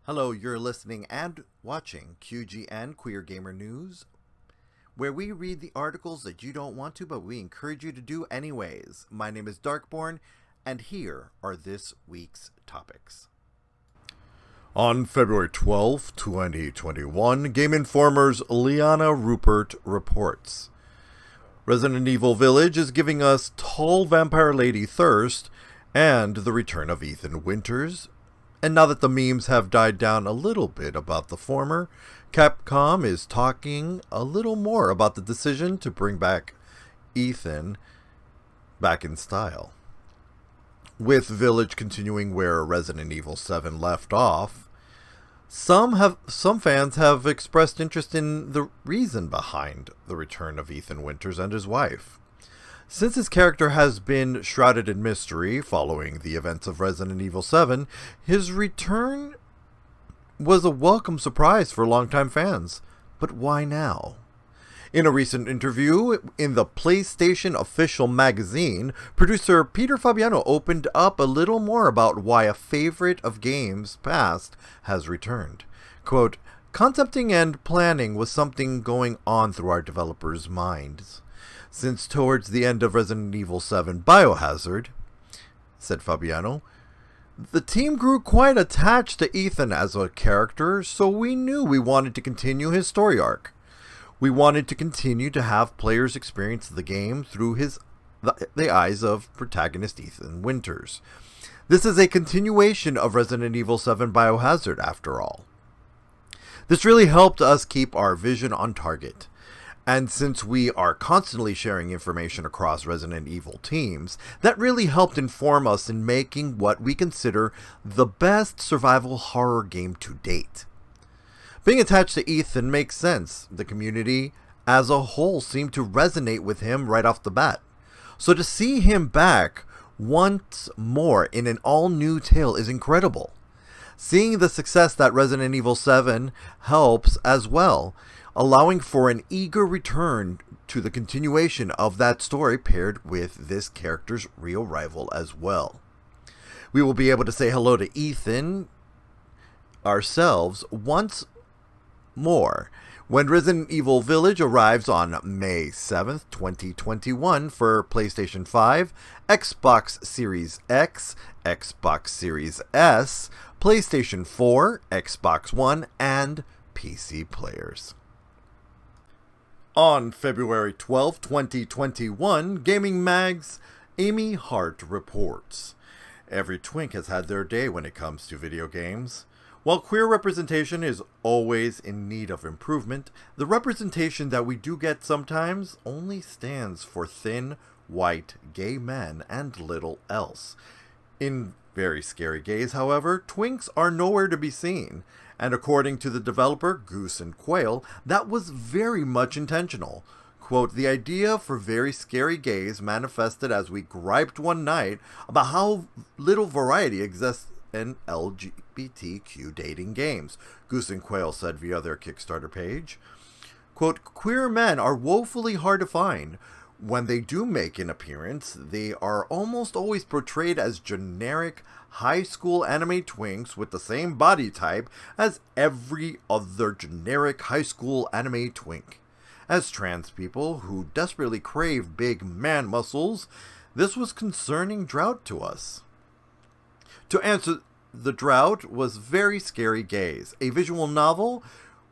Hello, you're listening and watching QGN Queer Gamer News, where we read the articles that you don't want to, but we encourage you to do anyways. My name is Darkborn, and here are this week's topics. On February 12, 2021, Gameinformer's Liana Rupert reports, Resident Evil Village is giving us Tall Vampire Lady Thirst and the return of Ethan Winters. And now that the memes have died down a little bit about the former, Capcom is talking a little more about the decision to bring back Ethan back in style. With Village continuing where Resident Evil 7 left off, some fans have expressed interest in the reason behind the return of Ethan Winters and his wife. Since his character has been shrouded in mystery following the events of Resident Evil 7, his return was a welcome surprise for longtime fans. But why now? In a recent interview in the PlayStation Official magazine, producer Peter Fabiano opened up a little more about why a favorite of games past has returned. Quote, "Concepting and planning was something going on through our developers' minds. Since towards the end of Resident Evil 7 Biohazard," said Fabiano, "the team grew quite attached to Ethan as a character, so we knew we wanted to continue his story arc. We wanted to continue to have players experience the game through the eyes of protagonist Ethan Winters. This is a continuation of Resident Evil 7 Biohazard, after all. This really helped us keep our vision on target. And since we are constantly sharing information across Resident Evil teams, that really helped inform us in making what we consider the best survival horror game to date. Being attached to Ethan makes sense. The community as a whole seemed to resonate with him right off the bat. So to see him back once more in an all-new tale is incredible. Seeing the success that Resident Evil 7 helps as well, allowing for an eager return to the continuation of that story paired with this character's real rival as well. We will be able to say hello to Ethan ourselves once more when Resident Evil Village arrives on May 7th, 2021 for PlayStation 5, Xbox Series X, Xbox Series S, PlayStation 4, Xbox One, and PC players. On February 12, 2021, GaymingMag's Amy Hart reports, "Every twink has had their day when it comes to video games. While queer representation is always in need of improvement, the representation that we do get sometimes only stands for thin, white, gay men and little else. In Very Scary Gays, however, twinks are nowhere to be seen. And according to the developer, Goose and Quail, that was very much intentional. Quote, "The idea for Very Scary Gays manifested as we griped one night about how little variety exists in LGBTQ dating games," Goose and Quail said via their Kickstarter page. Quote, "Queer men are woefully hard to find. When they do make an appearance, they are almost always portrayed as generic high school anime twinks with the same body type as every other generic high school anime twink. As trans people who desperately crave big man muscles, this was concerning drought to us." To answer the drought was Very Scary Gays, a visual novel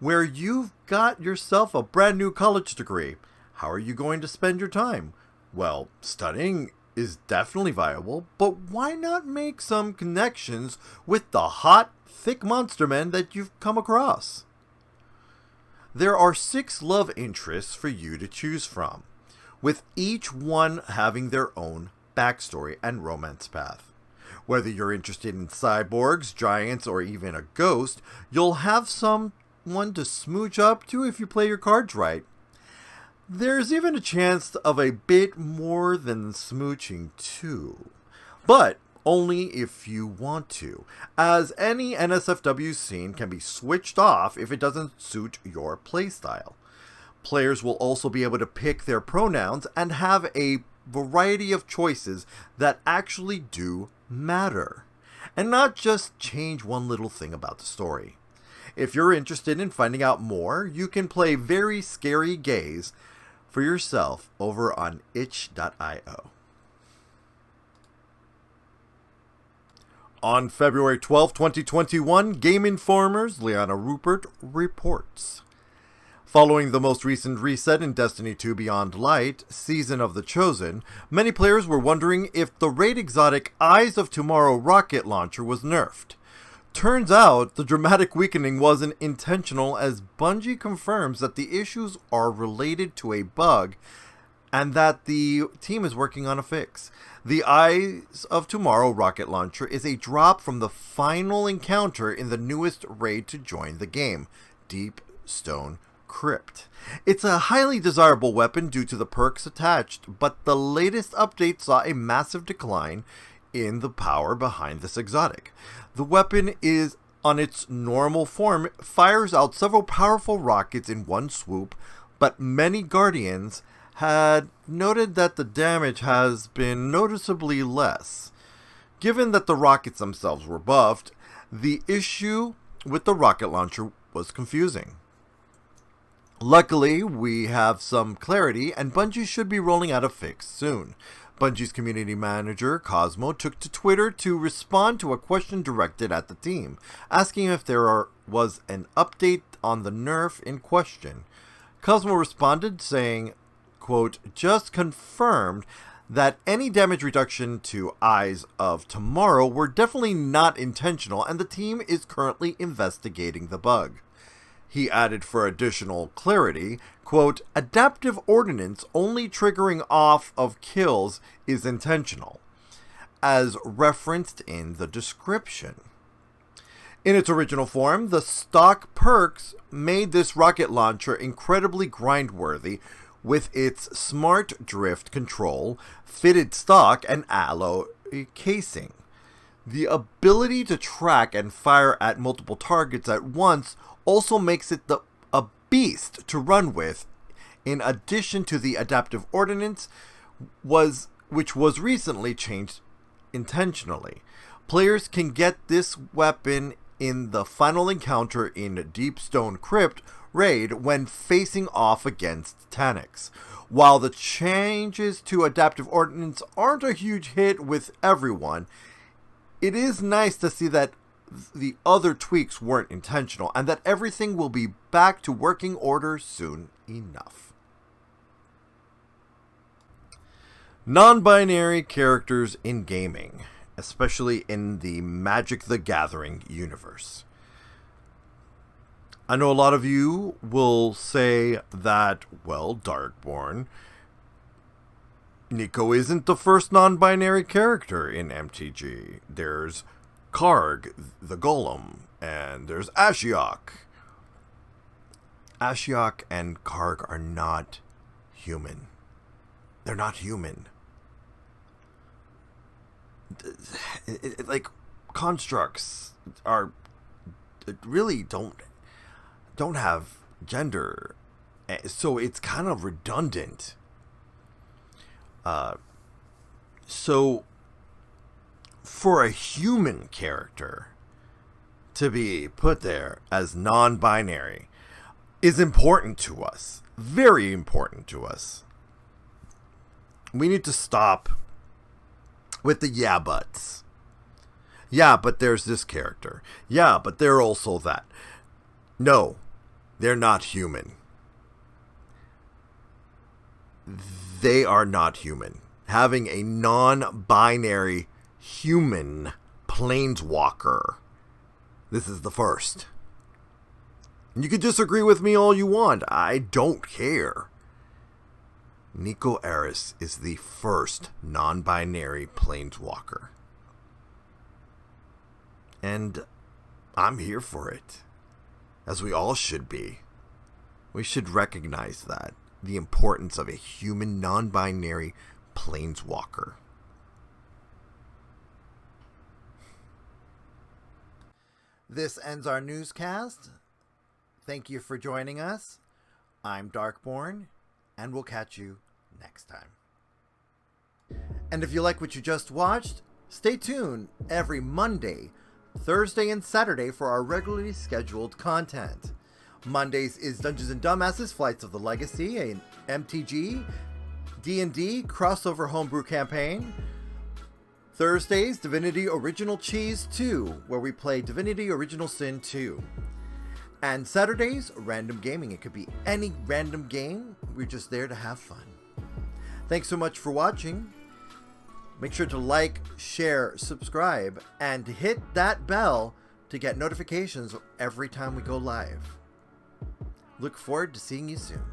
where you've got yourself a brand new college degree. How are you going to spend your time? Well, studying is definitely viable, but why not make some connections with the hot, thick monster men that you've come across? There are 6 love interests for you to choose from, with each one having their own backstory and romance path. Whether you're interested in cyborgs, giants, or even a ghost, you'll have someone to smooch up to if you play your cards right. There's even a chance of a bit more than smooching too, but only if you want to, as any NSFW scene can be switched off if it doesn't suit your playstyle. Players will also be able to pick their pronouns and have a variety of choices that actually do matter. and not just change one little thing about the story. If you're interested in finding out more, you can play Very Scary Gays for yourself over on itch.io. On February 12, 2021, Gameinformer's Liana Rupert reports. Following the most recent reset in Destiny 2 Beyond Light, Season of the Chosen, many players were wondering if the raid exotic Eyes of Tomorrow rocket launcher was nerfed. Turns out the dramatic weakening wasn't intentional, as Bungie confirms that the issues are related to a bug and that the team is working on a fix. The Eyes of Tomorrow rocket launcher is a drop from the final encounter in the newest raid to join the game, Deep Stone Crypt. It's a highly desirable weapon due to the perks attached, but the latest update saw a massive decline in the power behind this exotic. The weapon is on its normal form, fires out several powerful rockets in one swoop, but many Guardians had noted that the damage has been noticeably less. Given that the rockets themselves were buffed, the issue with the rocket launcher was confusing. Luckily, we have some clarity, and Bungie should be rolling out a fix soon. Bungie's community manager, Cosmo, took to Twitter to respond to a question directed at the team, asking if there was an update on the nerf in question. Cosmo responded saying, quote, "Just confirmed that any damage reduction to Eyes of Tomorrow were definitely not intentional, and the team is currently investigating the bug." He added for additional clarity, quote, "Adaptive ordnance only triggering off of kills is intentional, as referenced in the description." In its original form, the stock perks made this rocket launcher incredibly grindworthy with its smart drift control, fitted stock, and alloy casing. The ability to track and fire at multiple targets at once also makes it a beast to run with, in addition to the adaptive ordnance, which was recently changed intentionally. Players can get this weapon in the final encounter in Deep Stone Crypt raid when facing off against Taniks. While the changes to adaptive ordnance aren't a huge hit with everyone, it is nice to see that the other tweaks weren't intentional, and that everything will be back to working order soon enough. Non-binary characters in gaming, especially in the Magic the Gathering universe. I know a lot of you will say that, well, Darkborn, Nico isn't the first non-binary character in MTG. There's Karg, the Golem, and there's Ashiok. Ashiok and Karg are not human. They're not human. Like, constructs are really don't have gender, so it's kind of redundant. So for a human character to be put there as non-binary is important to us. Very important to us. We need to stop with the yeah buts. Yeah, but there's this character. Yeah, but they're also that. No, they're not human. They are not human. Having a non-binary human planeswalker. This is the first. You can disagree with me all you want. I don't care. Nico Eris is the first non-binary planeswalker. And I'm here for it. As we all should be. We should recognize that. The importance of a human non-binary planeswalker. This ends our newscast. Thank you for joining us. I'm Darkborn, and we'll catch you next time. And if you like what you just watched, Stay tuned every Monday, Thursday, and Saturday for our regularly scheduled content. Mondays is Dungeons & Dumbasses Flights of the Legacy, an MTG, D&D crossover homebrew campaign. Thursdays, Divinity Original Cheese 2, where we play Divinity Original Sin 2. And Saturdays, Random Gaming. It could be any random game. We're just there to have fun. Thanks so much for watching. Make sure to like, share, subscribe, and hit that bell to get notifications every time we go live. Look forward to seeing you soon.